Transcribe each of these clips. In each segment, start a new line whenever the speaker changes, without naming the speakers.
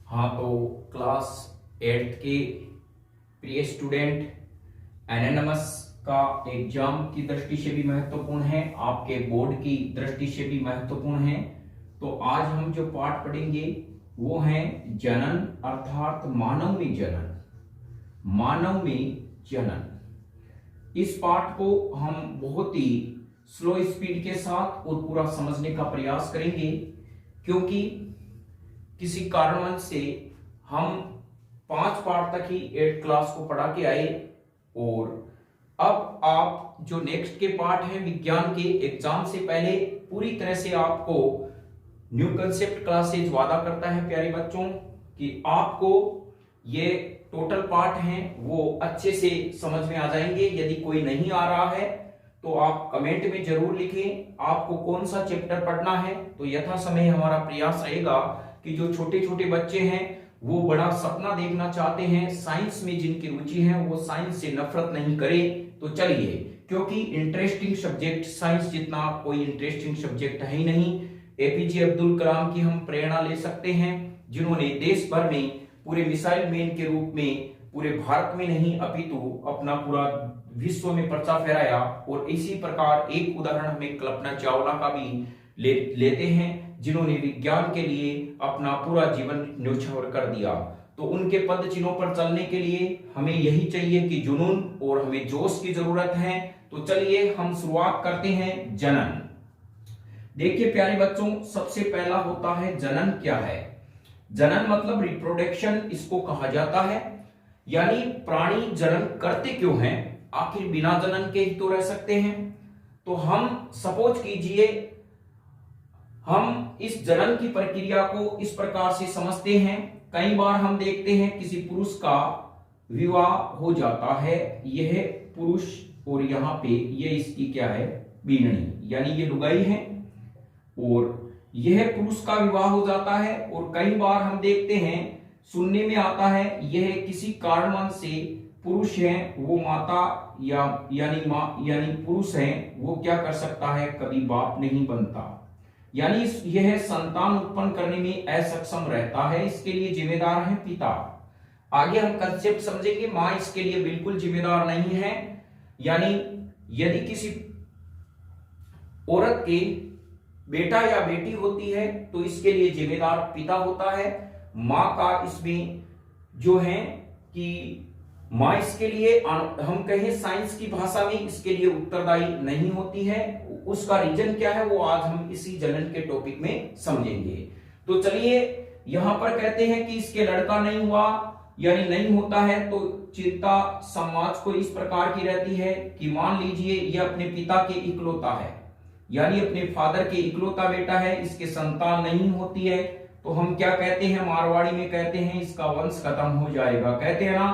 हाँ, तो class 8th के प्रिय स्टूडेंट, एनएनएमएस का एग्जाम की दृष्टि से भी महत्वपूर्ण है, आपके बोर्ड की दृष्टि से भी महत्वपूर्ण है। तो आज हम जो पाठ पढ़ेंगे वो है जनन अर्थात मानव में जनन। मानव में जनन, इस पाठ को हम बहुत ही स्लो स्पीड के साथ और पूरा समझने का प्रयास करेंगे, क्योंकि किसी कारणवश से हम 5 पार्ट तक ही 8th क्लास को पढ़ा के आए और अब आप जो नेक्स्ट के पार्ट हैं विज्ञान के, एग्जाम से पहले पूरी तरह से आपको न्यू कंसेप्ट क्लासेज वादा करता है प्यारे बच्चों कि आपको ये टोटल पार्ट हैं वो अच्छे से समझ में आ जाएंगे। यदि कोई नहीं आ रहा है तो आप कमेंट में जरूर लिखें आपको कौन सा चैप्टर पढ़ना है। तो यथा समय हमारा प्रयास रहेगा कि जो छोटे छोटे बच्चे हैं वो बड़ा सपना देखना चाहते हैं, साइंस में जिनकी रुचि है वो साइंस से नफरत नहीं करें। तो चलिए, क्योंकि इंटरेस्टिंग सब्जेक्ट साइंस जितना कोई इंटरेस्टिंग सब्जेक्ट है ही नहीं। एपीजे अब्दुल कलाम की हम प्रेरणा ले सकते हैं, जिन्होंने देश भर में पूरे मिसाइल मैन के रूप में पूरे भारत में नहीं अपितु अपना पूरा विश्व में पर्चा फहराया। और इसी प्रकार एक उदाहरण हमें कल्पना चावला का भी लेते हैं, जिन्होंने विज्ञान के लिए अपना पूरा जीवन न्योछावर कर दिया। तो उनके पद चिन्हों पर चलने के लिए हमें यही चाहिए कि जुनून और हमें जोश की जरूरत है। तो चलिए हम शुरुआत करते हैं जनन। देखिए प्यारे बच्चों, सबसे पहला होता है जनन क्या है। जनन मतलब रिप्रोडक्शन इसको कहा जाता है, यानी प्राणी जनन करते क्यों हैं, आखिर बिना जनन के ही तो रह सकते हैं। तो हम सपोज कीजिए हम इस जनन की प्रक्रिया को इस प्रकार से समझते हैं। कई बार हम देखते हैं किसी पुरुष का विवाह हो जाता है, यह पुरुष और यहाँ पे ये इसकी क्या है, बीननी, यानी ये लुगाई है, और यह पुरुष का विवाह हो जाता है। और कई बार हम देखते हैं सुनने में आता है यह किसी कारणवश से पुरुष है वो माता यानी पुरुष है वो क्या कर सकता है, कभी बाप नहीं बनता, यानी यह संतान उत्पन्न करने में असक्षम रहता है। इसके लिए जिम्मेदार है पिता। आगे हम कंसेप्ट समझेंगे। मां इसके लिए बिल्कुल जिम्मेदार नहीं है, यानी यदि किसी औरत के बेटा या बेटी होती है तो इसके लिए जिम्मेदार पिता होता है। मां का इसमें जो है कि मां इसके लिए हम कहें साइंस की भाषा में इसके लिए उत्तरदायी नहीं होती है। उसका रीजन क्या है वो आज हम इसी जनन के टॉपिक में समझेंगे। तो चलिए, यहां पर कहते हैं कि इसके लड़का नहीं हुआ यानी नहीं होता है तो चिंता समाज को इस प्रकार की रहती है कि मान लीजिए यह अपने पिता के इकलौता है, यानी अपने फादर के इकलौता बेटा है, इसके संतान नहीं होती है, तो हम क्या कहते हैं, मारवाड़ी में कहते हैं इसका वंश खत्म हो जाएगा। कहते हैं ना,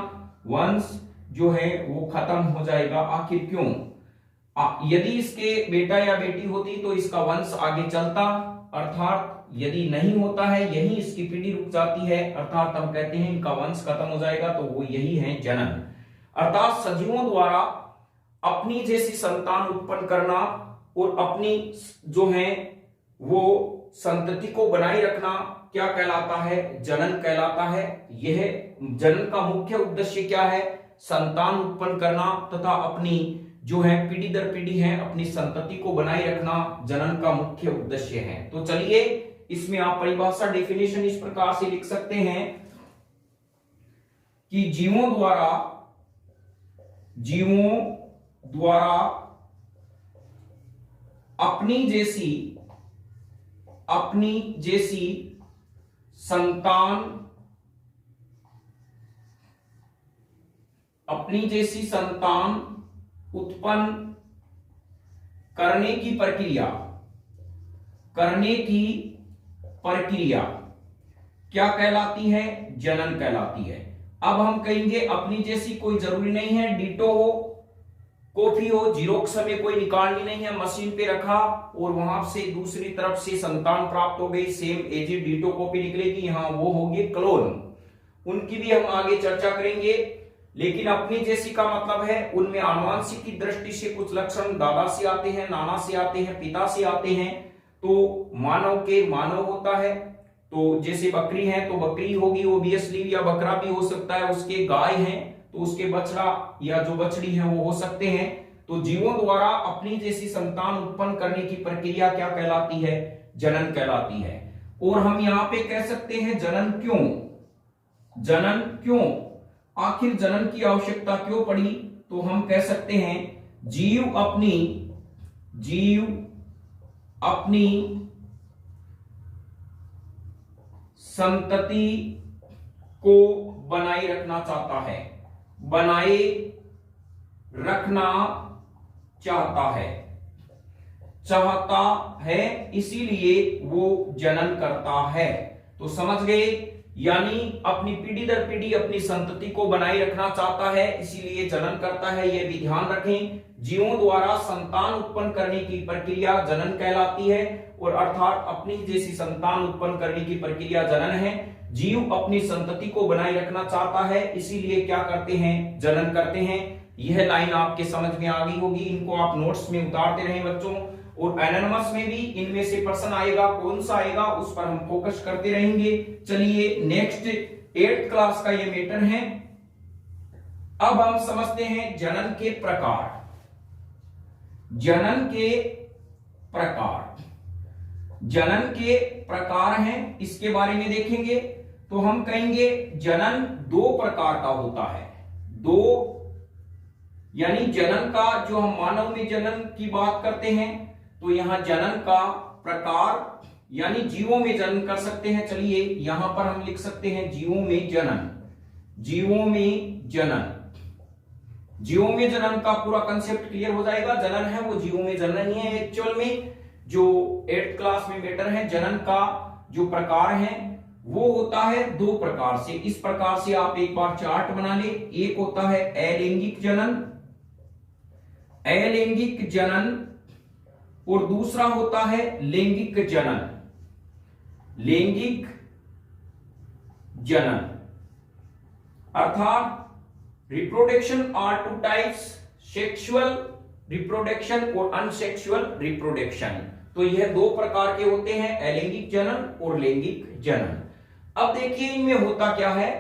वंश जो है वो खत्म हो जाएगा। आखिर क्यों? यदि इसके बेटा या बेटी होती तो इसका वंश आगे चलता, अर्थात यदि नहीं होता है यही इसकी पीढ़ी रुक जाती है, अर्थात हम कहते हैं इनका वंश खत्म हो जाएगा। तो वो यही है जनन, अर्थात सजीवों द्वारा अपनी जैसी संतान उत्पन्न करना और अपनी जो है वो संतति को बनाए रखना क्या कहलाता है, जनन कहलाता है। यह जनन का मुख्य उद्देश्य क्या है, संतान उत्पन्न करना तथा अपनी जो है पीढ़ी दर पीढ़ी है अपनी संतति को बनाए रखना जनन का मुख्य उद्देश्य है। तो चलिए, इसमें आप परिभाषा डेफिनेशन इस प्रकार से लिख सकते हैं कि जीवों द्वारा अपनी जैसी संतान उत्पन्न करने की प्रक्रिया क्या कहलाती है, जनन कहलाती है। अब हम कहेंगे अपनी जैसी कोई जरूरी नहीं है डिटो हो, कॉपी हो, जीरोक्स हमें कोई निकालनी नहीं है, मशीन पे रखा और वहां से दूसरी तरफ से संतान प्राप्त हो गई, सेम एजिड डिटो कॉपी निकलेगी, यहां वो होगी क्लोन। उनकी भी हम आगे चर्चा करेंगे। लेकिन अपनी जैसी का मतलब है उनमें आनुवंशिक की दृष्टि से कुछ लक्षण दादा से आते हैं, नाना से आते हैं, पिता से आते हैं। तो मानव के मानव होता है, तो जैसे बकरी है तो बकरी होगी ओबियसली, या बकरा भी हो सकता है, उसके गाय है तो उसके बछड़ा या जो बछड़ी है वो हो सकते हैं। तो जीवों द्वारा अपनी जैसी संतान उत्पन्न करने की प्रक्रिया क्या कहलाती है? जनन कहलाती है। और हम यहां पे कह सकते हैं जनन क्यों, जनन क्यों, आखिर जनन की आवश्यकता क्यों पड़ी? तो हम कह सकते हैं जीव अपनी संतति को बनाए रखना चाहता है, बनाए रखना चाहता है, इसीलिए वो जनन करता है। तो समझ गए, यानी अपनी पीढ़ी दर पीढ़ी अपनी संतति को बनाए रखना चाहता है, इसीलिए जनन करता है। यह भी ध्यान रखें, जीवों द्वारा संतान उत्पन्न करने की प्रक्रिया जनन कहलाती है, और अर्थात अपनी जैसी संतान उत्पन्न करने की प्रक्रिया जनन है। जीव अपनी संतति को बनाए रखना चाहता है, इसीलिए क्या करते हैं? जनन करते हैं। यह लाइन आपके समझ में आ गई होगी, इनको आप नोट्स में उतारते रहें बच्चों। और एनोनिमस में भी इनमें से प्रश्न आएगा, कौन सा आएगा उस पर हम फोकस करते रहेंगे। चलिए नेक्स्ट 8th क्लास का ये मैटर है। अब हम समझते हैं जनन के प्रकार। जनन के प्रकार हैं, इसके बारे में देखेंगे। तो हम कहेंगे जनन 2 प्रकार का होता है। 2 यानी जनन का, जो हम मानव में जनन की बात करते हैं तो यहां जनन का प्रकार यानी जीवों में जनन कर सकते हैं। चलिए यहां पर हम लिख सकते हैं जीवों में जनन। जीवों में जनन का पूरा कंसेप्ट क्लियर हो जाएगा। जनन है वो जीवों में जनन ही है। एक्चुअल में जो 8th क्लास में मैटर है, जनन का जो प्रकार है वो होता है 2 प्रकार से। इस प्रकार से आप एक बार चार्ट बना ले। एक होता है अलैंगिक जनन और दूसरा होता है लैंगिक जनन। अर्थात reproduction are 2 types, sexual reproduction और अनसेक्सुअल रिप्रोडक्शन। तो यह 2 प्रकार के होते हैं, अलैंगिक जनन और लैंगिक जनन। अब देखिए इनमें होता क्या है।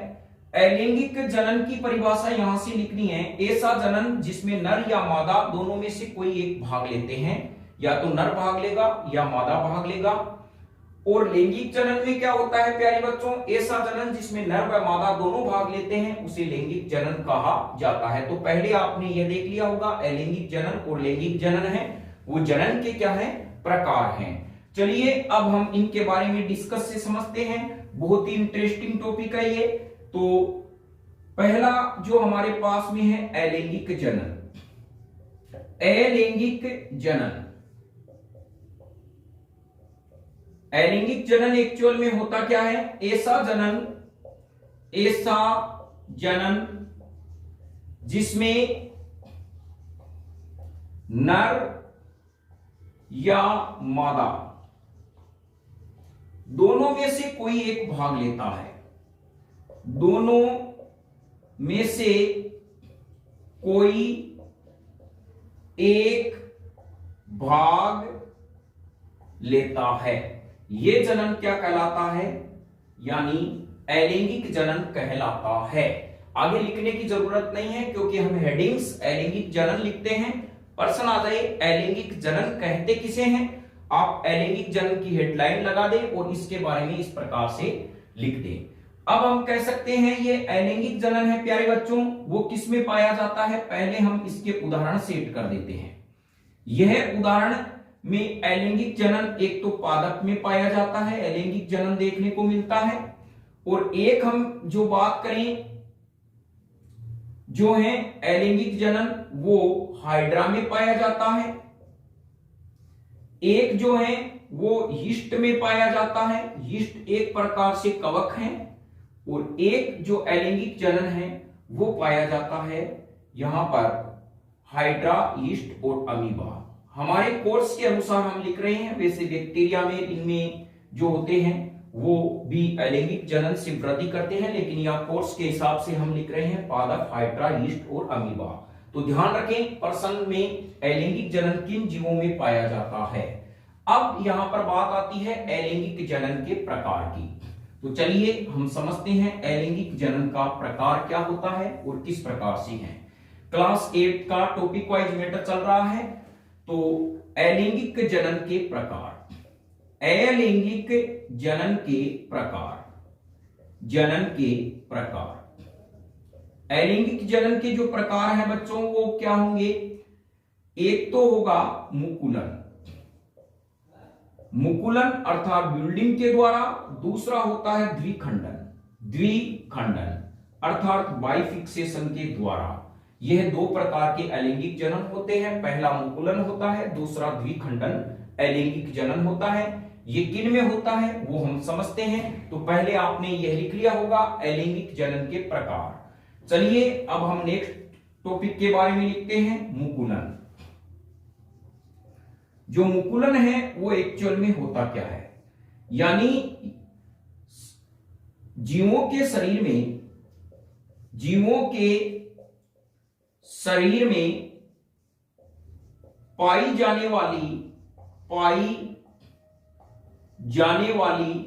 अलैंगिक जनन की परिभाषा यहां से लिखनी है, ऐसा जनन जिसमें नर या मादा दोनों में से कोई एक भाग लेते हैं, या तो नर भाग लेगा या मादा भाग लेगा। और लैंगिक जनन में क्या होता है प्यारे बच्चों? ऐसा जनन जिसमें नर व मादा दोनों भाग लेते हैं उसे लैंगिक जनन कहा जाता है। तो पहले आपने यह देख लिया होगा, अलैंगिक जनन और लैंगिक जनन है वो जनन के क्या है? प्रकार हैं। चलिए अब हम इनके बारे में डिस्कस से समझते हैं। बहुत ही इंटरेस्टिंग टॉपिक है ये। तो पहला जो हमारे पास में है अलैंगिक जनन। अलैंगिक जनन एक्चुअल में होता क्या है? ऐसा जनन जिसमें नर या मादा दोनों में से कोई एक भाग लेता है, दोनों में से कोई एक भाग लेता है, यह जनन क्या कहलाता है? यानी अलैंगिक जनन कहलाता है। आगे लिखने की जरूरत नहीं है क्योंकि हम हेडिंग्स अलैंगिक जनन लिखते हैं। प्रश्न आ जाए अलैंगिक जनन कहते किसे हैं, आप अलैंगिक जनन की हेडलाइन लगा दें और इसके बारे में इस प्रकार से लिख दें। अब हम कह सकते हैं ये अलैंगिक जनन है प्यारे बच्चों, वो किस में पाया जाता है? पहले हम इसके उदाहरण सेट कर देते हैं। यह उदाहरण में अलैंगिक जनन एक तो पादप में पाया जाता है, अलैंगिक जनन देखने को मिलता है। और एक हम जो बात करें जो है अलैंगिक जनन वो हाइड्रा में पाया जाता है। एक जो है वो यीस्ट में पाया जाता है, यीस्ट एक प्रकार से कवक है। और एक जो अलैंगिक जनन है वो पाया जाता है यहां पर हाइड्रा, यीस्ट और अमीबा। हमारे कोर्स के अनुसार हम लिख रहे हैं, वैसे बैक्टीरिया में इनमें जो होते हैं वो भी अलैंगिक जनन से वृद्धि करते हैं, लेकिन यह कोर्स के हिसाब से हम लिख रहे हैं पादप, हाइड्रा, यीस्ट और अमीबा। तो ध्यान रखें प्रश्न में अलैंगिक जनन किन जीवों में पाया जाता है। अब यहां पर बात आती है अलैंगिक जनन के प्रकार की। तो चलिए हम समझते हैं अलैंगिक जनन का प्रकार क्या होता है और किस प्रकार से है। क्लास 8 का टॉपिक वाइज मैटर चल रहा है। तो अलैंगिक जनन के प्रकार, अलैंगिक जनन के प्रकार, जनन के प्रकार, अलैंगिक जनन के जो प्रकार हैं बच्चों वो क्या होंगे। एक तो होगा मुकुलन, मुकुलन अर्थात बिल्डिंग के द्वारा। दूसरा होता है द्विखंडन, द्विखंडन अर्थात बाइफिक्सेशन के द्वारा। यह दो प्रकार के अलैंगिक जनन होते हैं। पहला मुकुलन होता है, दूसरा द्विखंडन अलैंगिक जनन होता है। ये किन में होता है वो हम समझते हैं। तो पहले आपने यह लिख लिया होगा अलैंगिक जनन के प्रकार। चलिए अब हम नेक्स्ट टॉपिक के बारे में लिखते हैं, मुकुलन। जो मुकुलन है वो एक्चुअल में होता क्या है, यानी जीवों के शरीर में, जीवों के शरीर में पाई जाने वाली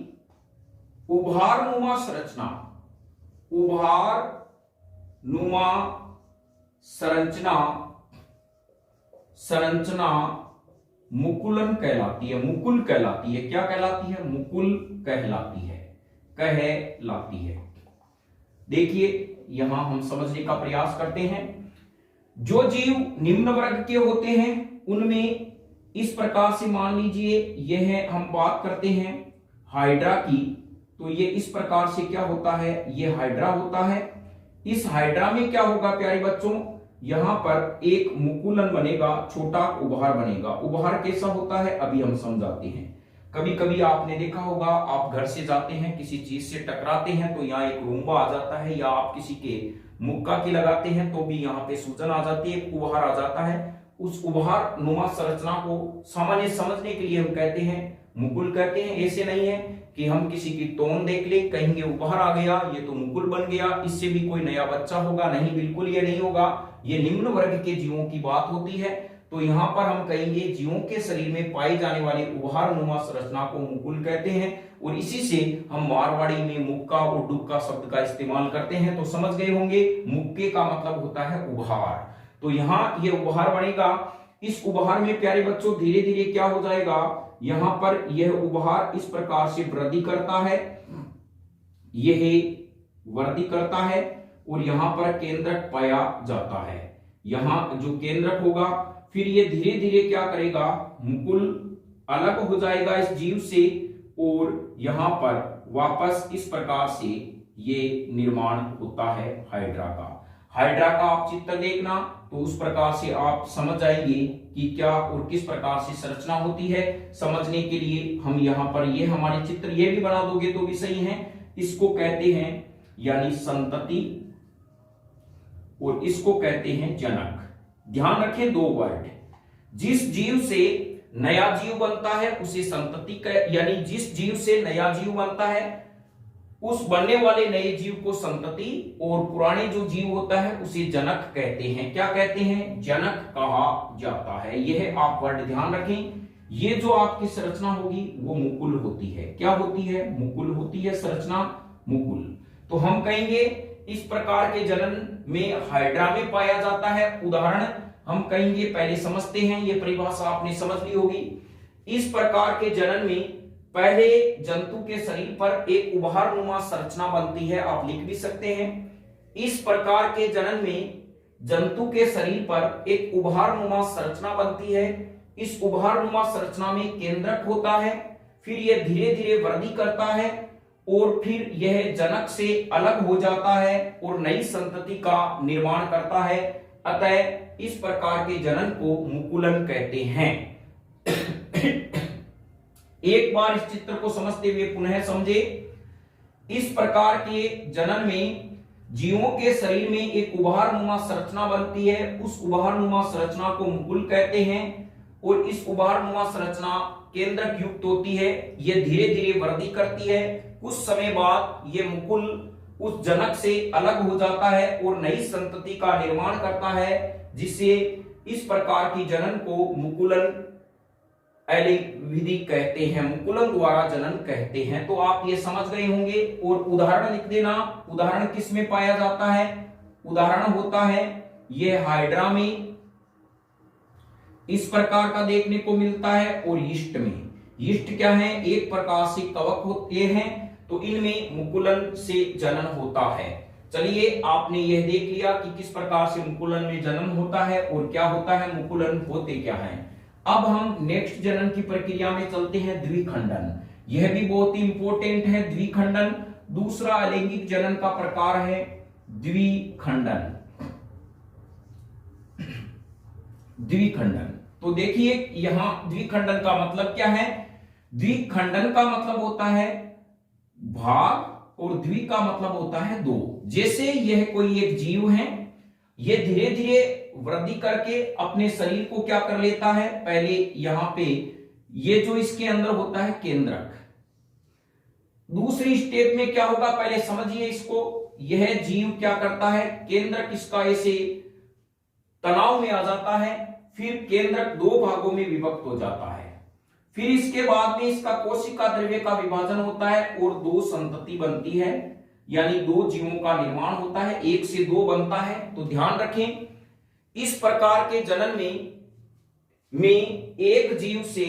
उभारनुमा संरचना, उभारनुमा संरचना मुकुलन कहलाती है। मुकुल कहलाती है। क्या कहलाती है? मुकुल कहलाती है, कहलाती है। देखिए यहां हम समझने का प्रयास करते हैं। जो जीव निम्न वर्ग के होते हैं उनमें इस प्रकार से मान लीजिए, यह हम बात करते हैं हाइड्रा की। तो ये इस प्रकार से क्या होता है, ये हाइड्रा होता है। इस हाइड्रा में क्या होगा प्यारे बच्चों, यहां पर एक मुकुलन बनेगा, छोटा उभार बनेगा। उभार कैसा होता है अभी हम समझाते हैं। कभी कभी आपने देखा होगा, आप घर से जाते हैं, किसी चीज से टकराते हैं तो यहाँ एक रूंबा आ जाता है, या आप किसी के मुक्का की लगाते हैं तो भी यहाँ पे सूजन आ जाती है, उभार आ जाता है। उस उभार नुमा संरचना को सामान्य समझने के लिए हम कहते हैं मुकुल कहते हैं। ऐसे नहीं है कि हम किसी की तोन देख ले कहेंगे उभार आ गया, ये तो मुकुल बन गया, इससे भी कोई नया बच्चा होगा। नहीं, बिल्कुल ये नहीं होगा। ये निम्न वर्ग के जीवों की बात होती है। तो यहां पर हम कहेंगे जीवों के शरीर में पाई जाने वाली उभारनुमा संरचना को मुकुल कहते हैं। और इसी से हम मारवाड़ी में मुक्का और डुक्का शब्द का इस्तेमाल करते हैं। तो समझ गए होंगे, मुक्के का मतलब होता है उभार। तो यहाँ ये उभार बनेगा। इस उभार में प्यारे बच्चों धीरे धीरे क्या हो जाएगा, यहां पर यह उभार इस प्रकार से वृद्धि करता है, यह वृद्धि करता है और यहां पर केंद्रक पाया जाता है। यहां जो केंद्रक होगा, फिर ये धीरे धीरे क्या करेगा, मुकुल अलग हो जाएगा इस जीव से और यहां पर वापस इस प्रकार से ये निर्माण होता है हाइड्रा का। हाइड्रा का आप चित्र देखना तो उस प्रकार से आप समझ जाएंगे कि क्या और किस प्रकार से संरचना होती है। समझने के लिए हम यहाँ पर ये हमारे चित्र ये भी बना दोगे तो भी सही है। इसको कहते हैं यानी संतति और इसको कहते हैं जनक। ध्यान रखें दो वर्ड। जिस जीव से नया जीव बनता है उसे संतति यानी जिस जीव से नया जीव बनता है उस बनने वाले नए जीव को संतति, और पुराने जो जीव होता है उसे जनक कहते हैं। क्या कहते हैं? जनक कहा जाता है। यह आप वर्ड ध्यान रखें। ये जो आपकी संरचना होगी वो मुकुल होती है। क्या होती है? मुकुल होती है संरचना, मुकुल। तो हम कहेंगे इस प्रकार के जनन में हाइड्रा में पाया जाता है। उदाहरण हम कहेंगे, पहले समझते हैं, ये परिभाषा आपने समझ ली होगी। इस प्रकार के जनन में पहले जंतु के शरीर पर एक उभारनुमा संरचना बनती है। आप लिख भी सकते हैं, इस प्रकार के जनन में जंतु के शरीर पर एक उभारनुमा संरचना बनती है। इस उभारनुमा संरचना में केंद्रक होता है, फिर यह धीरे धीरे वृद्धि करता है और फिर यह जनक से अलग हो जाता है और नई संतति का निर्माण करता है। अतः इस प्रकार के जनन को मुकुलन कहते हैं। एक बार इस चित्र को समझते हुए पुनः समझे। इस प्रकार के जनन में जीवों के शरीर में एक उभारनुमा संरचना बनती है। उस उभारनुमा संरचना को मुकुल कहते हैं और इस उभारनुमा संरचना केंद्रक युक्त होती है। यह धीरे धीरे वृद्धि करती है। कुछ समय बाद यह मुकुल उस जनक से अलग हो जाता है और नई संतति का निर्माण करता है, जिससे इस प्रकार की जनन को मुकुलन विधि कहते हैं, मुकुलन द्वारा जनन कहते हैं। तो आप ये समझ गए होंगे। और उदाहरण लिख देना। उदाहरण किस में पाया जाता है? उदाहरण होता है ये हाइड्रा में, इस प्रकार का देखने को मिलता है, और यीस्ट में। यीस्ट क्या है? एक प्रकार से कवक होते हैं, तो इनमें मुकुलन से जनन होता है। चलिए, आपने यह देख लिया कि किस प्रकार से मुकुलन में जनन होता है और क्या होता है, मुकुलन होते क्या हैं। अब हम नेक्स्ट जनन की प्रक्रिया में चलते हैं, द्विखंडन। यह भी बहुत ही इंपॉर्टेंट है, द्विखंडन। दूसरा अलैंगिक जनन का प्रकार है द्विखंडन। द्विखंडन, तो देखिए यहां द्विखंडन का मतलब क्या है? द्विखंडन का मतलब होता है भाग, और द्वि का मतलब होता है दो। जैसे यह कोई एक जीव है, यह धीरे धीरे वृद्धि करके अपने शरीर को क्या कर लेता है, पहले यहां पे ये जो इसके अंदर होता है केंद्रक, दूसरी स्टेप में क्या होगा पहले समझिए इसको। यह जीव क्या करता है, केंद्रक इसका ऐसे तनाव में आ जाता है, फिर केंद्रक दो भागों में विभक्त हो जाता है। फिर इसके बाद में इसका कोशिका द्रव्य का विभाजन होता है और दो संतति बनती है, यानी दो जीवों का निर्माण होता है, एक से दो बनता है। तो ध्यान रखें, इस प्रकार के जनन में एक जीव से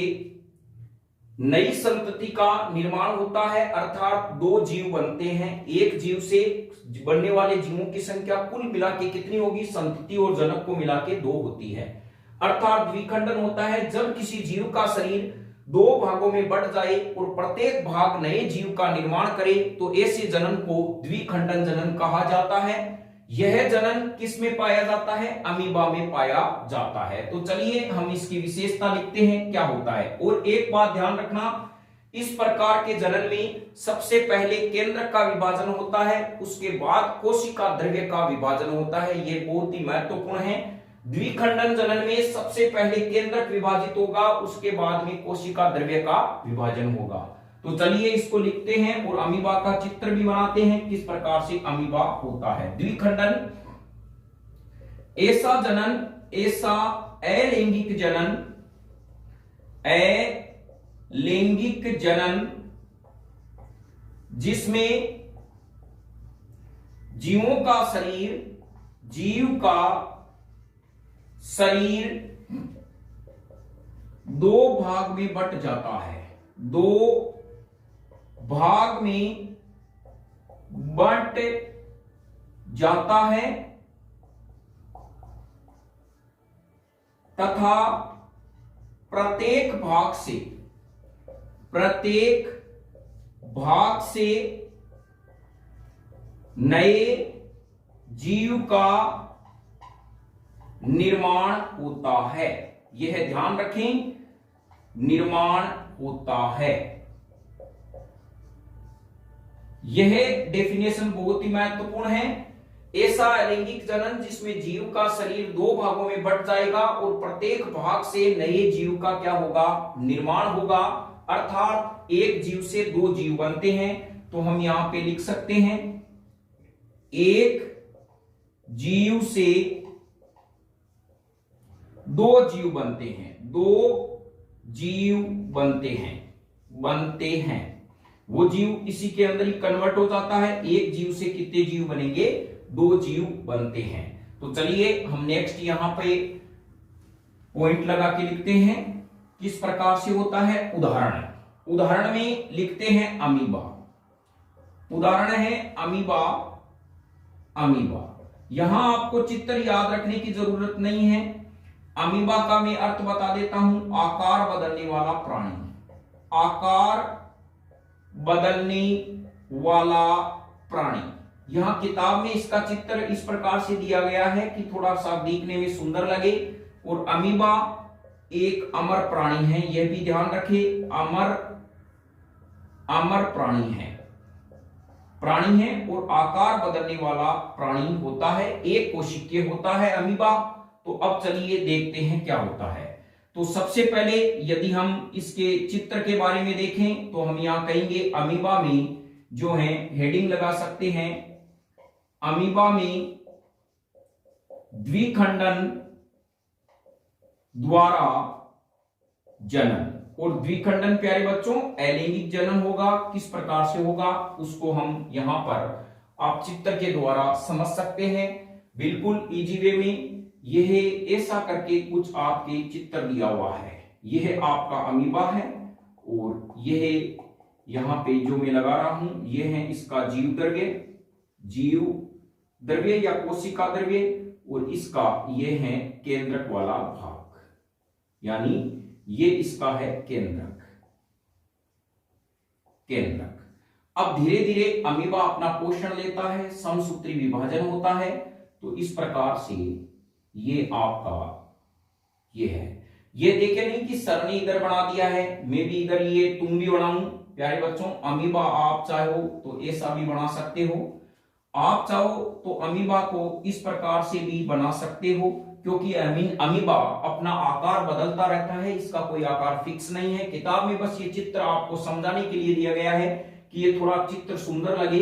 नई संतति का निर्माण होता है, अर्थात दो जीव बनते हैं। एक जीव से बनने वाले जीवों की संख्या कुल मिला के कितनी होगी, संतति और जनक को मिला के दो होती है। अर्थात द्विखंडन होता है जब किसी जीव का शरीर दो भागों में बढ़ जाए और प्रत्येक भाग नए जीव का निर्माण करे, तो ऐसे जनन को द्विखंडन जनन कहा जाता है। यह जनन किस में पाया जाता है, अमीबा में पाया जाता है। तो चलिए हम इसकी विशेषता लिखते हैं क्या होता है। और एक बात ध्यान रखना, इस प्रकार के जनन में सबसे पहले केंद्रक का विभाजन होता है, उसके बाद कोशिका द्रव्य का विभाजन होता है। यह बहुत ही महत्वपूर्ण है। द्विखंडन जनन में सबसे पहले केंद्रक विभाजित होगा, उसके बाद में कोशिका द्रव्य का विभाजन होगा। तो चलिए इसको लिखते हैं और अमीबा का चित्र भी बनाते हैं, किस प्रकार से अमीबा होता है। द्विखंडन ऐसा जनन, ऐसा अलैंगिक जनन, अलैंगिक जनन जिसमें जीवों का शरीर, जीव का शरीर दो भाग में बंट जाता है, दो भाग में बंट जाता है तथा प्रत्येक भाग से नए जीव का निर्माण होता है। यह ध्यान रखें, निर्माण होता है। यह डेफिनेशन बहुत ही महत्वपूर्ण है। ऐसा अलैंगिक जनन जिसमें जीव का शरीर दो भागों में बंट जाएगा और प्रत्येक भाग से नए जीव का क्या होगा, निर्माण होगा। अर्थात एक जीव से दो जीव बनते हैं। तो हम यहां पे लिख सकते हैं, एक जीव से दो जीव बनते हैं, दो जीव बनते हैं। वो जीव इसी के अंदर ही कन्वर्ट हो जाता है। एक जीव से कितने जीव बनेंगे, दो जीव बनते हैं। तो चलिए हम नेक्स्ट यहां पे पॉइंट लगा के लिखते हैं किस प्रकार से होता है। उदाहरण में लिखते हैं अमीबा। उदाहरण है अमीबा। यहां आपको चित्र याद रखने की जरूरत नहीं है। अमीबा का मैं अर्थ बता देता हूं, आकार बदलने वाला प्राणी। आकार बदलने वाला प्राणी। यहां किताब में इसका चित्र इस प्रकार से दिया गया है कि थोड़ा सा देखने में सुंदर लगे। और अमीबा एक अमर प्राणी है, यह भी ध्यान रखें, अमर प्राणी है और आकार बदलने वाला प्राणी होता है। एक कोशिकीय होता है अमीबा। तो अब चलिए देखते हैं क्या होता है। तो सबसे पहले यदि हम इसके चित्र के बारे में देखें तो हम यहां कहेंगे अमीबा में जो है हेडिंग लगा सकते हैं, अमीबा में द्विखंडन द्वारा जनन। और द्विखंडन प्यारे बच्चों अलैंगिक जनन होगा। किस प्रकार से होगा उसको हम यहां पर आप चित्र के द्वारा समझ सकते हैं, बिल्कुल इजी वे में। यह ऐसा करके कुछ आपके चित्र दिया हुआ है। यह आपका अमीबा है और यह यहां पे जो मैं लगा रहा हूं यह है इसका जीव द्रव्य या कोशिका द्रव्य, और इसका यह है केंद्रक वाला भाग, यानी ये इसका है केंद्रक। अब धीरे धीरे अमीबा अपना पोषण लेता है, समसूत्री विभाजन होता है। तो इस प्रकार से ये आपका ये है। ये देखे नहीं कि सर ने इधर बना दिया है, मैं भी इधर ये तुम भी बनाऊं प्यारे बच्चों। अमीबा आप चाहो तो ऐसा भी बना सकते हो, आप चाहो तो अमीबा को इस प्रकार से भी बना सकते हो, क्योंकि अमीबा अपना आकार बदलता रहता है, इसका कोई आकार फिक्स नहीं है। किताब में बस ये चित्र आपको समझाने के लिए दिया गया है कि ये थोड़ा चित्र सुंदर लगे।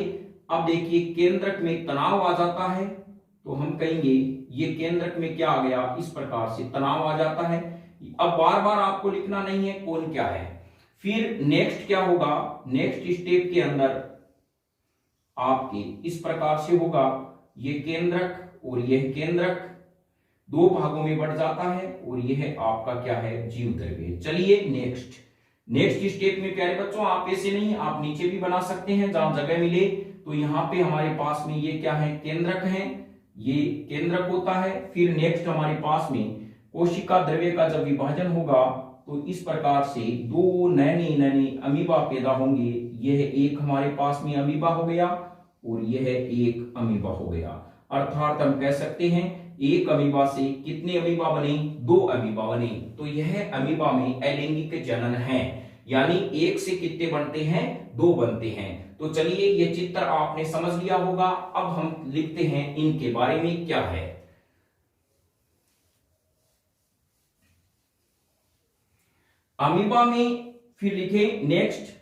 अब देखिए केंद्रक में तनाव आ जाता है, तो हम कहेंगे ये केंद्रक में क्या आ गया, इस प्रकार से तनाव आ जाता है। अब बार बार आपको लिखना नहीं है कौन क्या है। फिर नेक्स्ट क्या होगा, नेक्स्ट स्टेप के अंदर आपके इस प्रकार से होगा, ये केंद्रक और यह केंद्रक दो भागों में बढ़ जाता है, और यह आपका क्या है, जीव द्रव्य। चलिए नेक्स्ट स्टेप में प्यारे बच्चों आप ऐसे नहीं, आप नीचे भी बना सकते हैं जहां जगह मिले। तो यहां पे हमारे पास में ये क्या है, केंद्रक है, ये केंद्रक होता है। फिर नेक्स्ट हमारे पास में कोशिका द्रव्य का जब विभाजन होगा तो इस प्रकार से दो नैनी अमीबा पैदा होंगे। यह एक हमारे पास में अमीबा हो गया और यह एक अमीबा हो गया। अर्थात हम कह सकते हैं एक अमीबा से कितने अमीबा बने, दो अमीबा बने। तो यह अमीबा में अलैंगिक जनन है, यानी एक से कितने बनते हैं, दो बनते हैं। तो चलिए ये चित्र आपने समझ लिया होगा। अब हम लिखते हैं इनके बारे में क्या है। अमीबा में फिर लिखे नेक्स्ट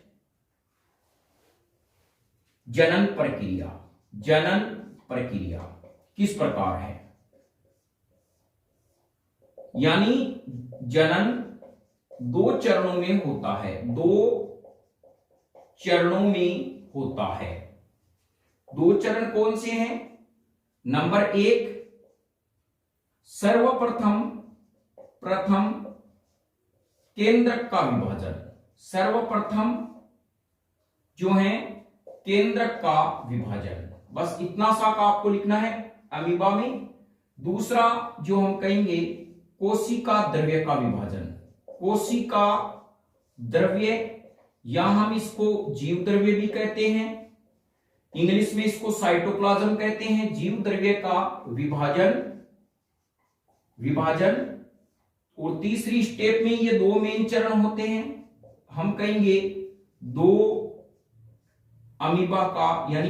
जनन प्रक्रिया किस प्रकार है, यानी जनन दो चरणों में होता है, दो चरणों में होता है। दो चरण कौन से हैं, नंबर एक प्रथम केंद्रक का विभाजन। सर्वप्रथम जो है केंद्रक का विभाजन, बस इतना सा का आपको लिखना है अमीबा में। दूसरा जो हम कहेंगे कोशिका द्रव्य का विभाजन। कोशिका द्रव्य या हम इसको जीव द्रव्य भी कहते हैं, इंग्लिश में इसको साइटोप्लाज्म कहते हैं। जीव द्रव्य का विभाजन और तीसरी स्टेप में ये दो मेन चरण होते हैं, हम कहेंगे दो अमीबा का, यानी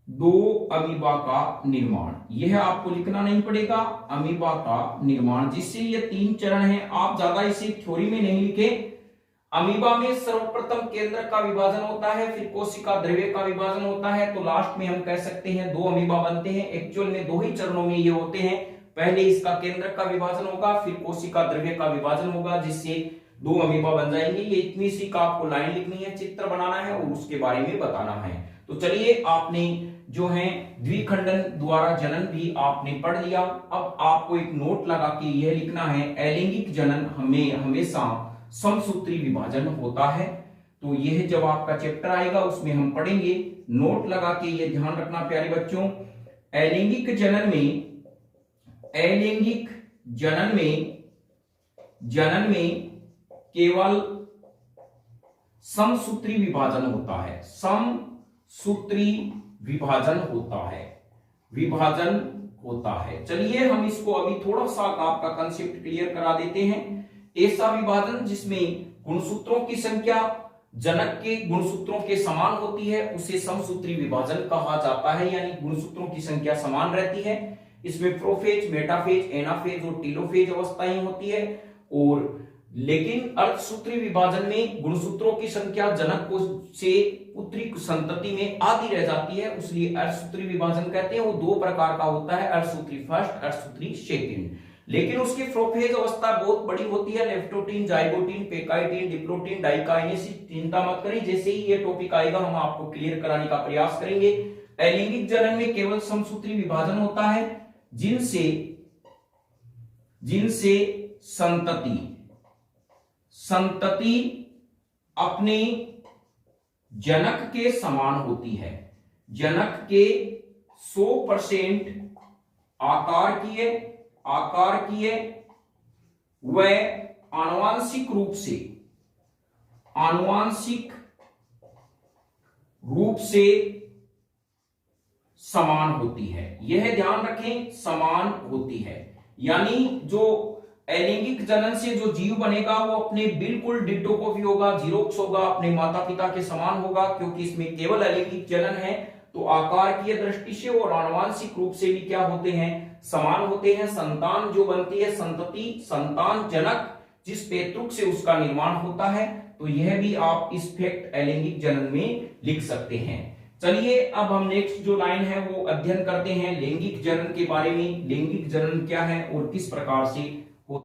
दो अमीबा का निर्माण। यह आपको लिखना नहीं पड़ेगा, अमीबा का निर्माण, जिससे ये तीन चरण हैं। आप ज्यादा इसे थ्योरी में नहीं लिखे। अमीबा में सर्वप्रथम केंद्रक का विभाजन होता है, फिर कोशिका द्रव्य का विभाजन होता है, तो लास्ट में हम कह सकते हैं दो अमीबा बनते हैं। एक्चुअल में दो ही चरणों में ये होते हैं, पहले इसका केंद्रक का विभाजन होगा, फिर कोशिका द्रव्य का विभाजन होगा, जिससे दो अमीबा बन जाएंगे। ये इतनी सी का आपको लाइन लिखनी है, चित्र बनाना है और उसके बारे में बताना है। तो चलिए आपने जो है द्विखंडन द्वारा जनन भी आपने पढ़ लिया। अब आपको एक नोट लगा के यह लिखना है अलैंगिक जनन हमें हमेशा समसूत्री विभाजन होता है। तो यह जब आपका चैप्टर आएगा उसमें हम पढ़ेंगे। नोट लगा के ये ध्यान रखना प्यारे बच्चों, अलैंगिक जनन में केवल समसूत्री विभाजन होता है, समसूत्री विभाजन होता है। चलिए हम इसको अभी थोड़ा सा आपका कंसेप्ट क्लियर करा देते हैं। ऐसा विभाजन जिसमें गुणसूत्रों की संख्या जनक के गुणसूत्रों के समान होती है उसे समसूत्री विभाजन कहा जाता है, यानी गुणसूत्रों की संख्या समान रहती है। इसमें प्रोफेज, मेटाफेज, एनाफेज और टीलोफेज अवस्थाएं होती है। और लेकिन अर्धसूत्री विभाजन में गुणसूत्रों की संख्या जनक को से पुत्री संतति में आधी रह जाती है, इसलिए अर्धसूत्री विभाजन कहते हैं। वो दो प्रकार का होता है, अर्धसूत्री फर्स्ट, अर्धसूत्री सेकंड। लेकिन उसकी प्रोफेज अवस्था बहुत बड़ी होती है, लेप्टोटीन, जाइगोटीन, पेकाइटीन, डिप्लोटीन, डाइकाइनेसिस। चिंता मत करिए, जैसे ही ये टॉपिक आएगा हम आपको क्लियर कराने का प्रयास करेंगे। अलैंगिक जनन में केवल समसूत्री विभाजन होता है, जिनसे संतति अपने जनक के समान होती है, जनक के 100% आकार की है, वह आनुवांशिक रूप से समान होती है। यह ध्यान रखें, समान होती है, यानी जो अलैंगिक जनन से जो जीव बनेगा वो अपने बिल्कुल डिट्टो कॉपी होगा, जीरोक्स होगा, अपने माता पिता के समान होगा, क्योंकि इसमें केवल अलैंगिक जनन है। तो आकार की दृष्टि से और आनुवांशिक रूप से भी क्या होते हैं, समान होते हैं। संतान जो बनती है, संतान जनक जिस पैतृक से उसका निर्माण होता है, तो यह भी आप इस फैक्ट अलैंगिक जनन में लिख सकते हैं। चलिए अब हम नेक्स्ट जो लाइन है वो अध्ययन करते हैं लैंगिक जनन के बारे में। लैंगिक जनन क्या है और किस प्रकार से